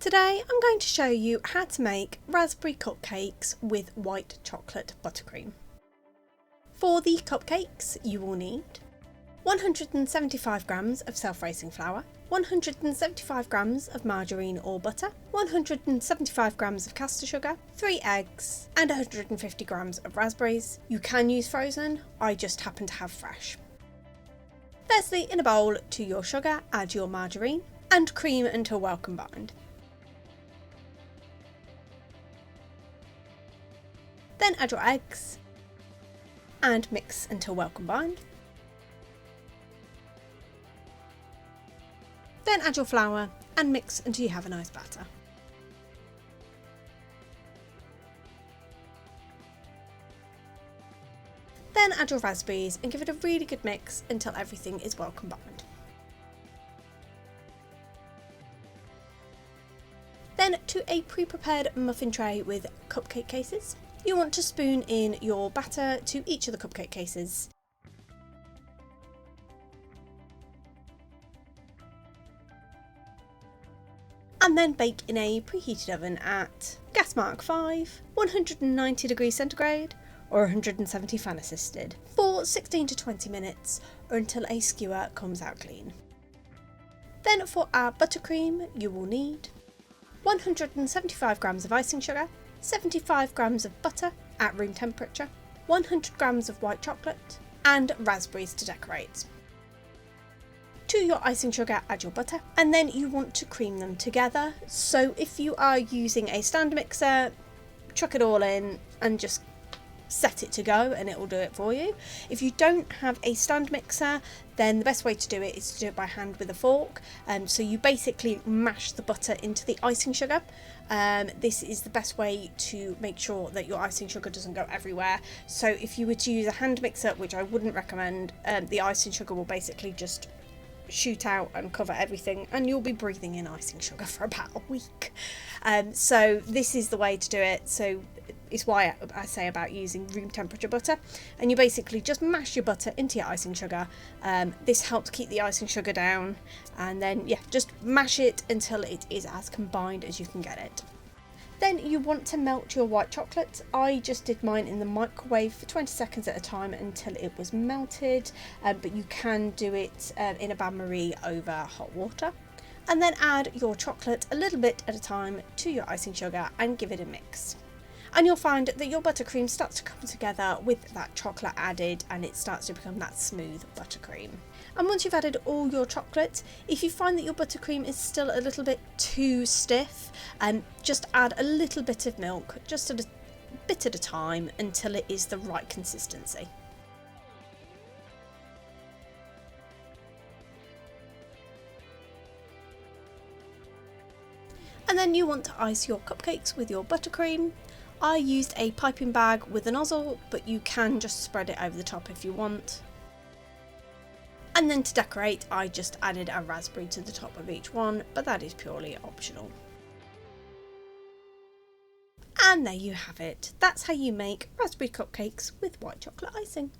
Today I'm going to show you how to make raspberry cupcakes with white chocolate buttercream. For the cupcakes you will need 175 grams of self-raising flour, 175 grams of margarine or butter, 175 grams of caster sugar, 3 eggs and 150 grams of raspberries. You can use frozen, I just happen to have fresh. Firstly, in a bowl to your sugar add your margarine and cream until well combined. Then add your eggs and mix until well combined. Then add your flour and mix until you have a nice batter. Then add your raspberries and give it a really good mix until everything is well combined. Then to a pre-prepared muffin tray with cupcake cases. You want to spoon in your batter to each of the cupcake cases. And then bake in a preheated oven at gas mark 5, 190 degrees centigrade or 170 fan assisted for 16 to 20 minutes or until a skewer comes out clean. Then for our buttercream you will need 175 grams of icing sugar, 75 grams of butter at room temperature, 100 grams of white chocolate and raspberries to decorate. To your icing sugar add your butter and then you want to cream them together. So if you are using a stand mixer, chuck it all in and just set it to go and it will do it for you. If you don't have a stand mixer, then the best way to do it is to do it by hand with a fork. So you basically mash the butter into the icing sugar. This is the best way to make sure that your icing sugar doesn't go everywhere. So if you were to use a hand mixer, which I wouldn't recommend, the icing sugar will basically just shoot out and cover everything and you'll be breathing in icing sugar for about a week. So this is the way to do it. So it's why I say about using room temperature butter, and you basically just mash your butter into your icing sugar. This helps keep the icing sugar down, and then just mash it until it is as combined as you can get it. Then you want to melt your white chocolate. I just did mine in the microwave for 20 seconds at a time until it was melted, but you can do it in a bain-marie over hot water. And then add your chocolate a little bit at a time to your icing sugar and give it a mix. And you'll find that your buttercream starts to come together with that chocolate added and it starts to become that smooth buttercream. And once you've added all your chocolate, if you find that your buttercream is still a little bit too stiff, just add a little bit of milk, just a bit at a time until it is the right consistency. And then you want to ice your cupcakes with your buttercream. I used a piping bag with a nozzle, but you can just spread it over the top if you want. And then to decorate, I just added a raspberry to the top of each one, but that is purely optional. And there you have it. That's how you make raspberry cupcakes with white chocolate icing.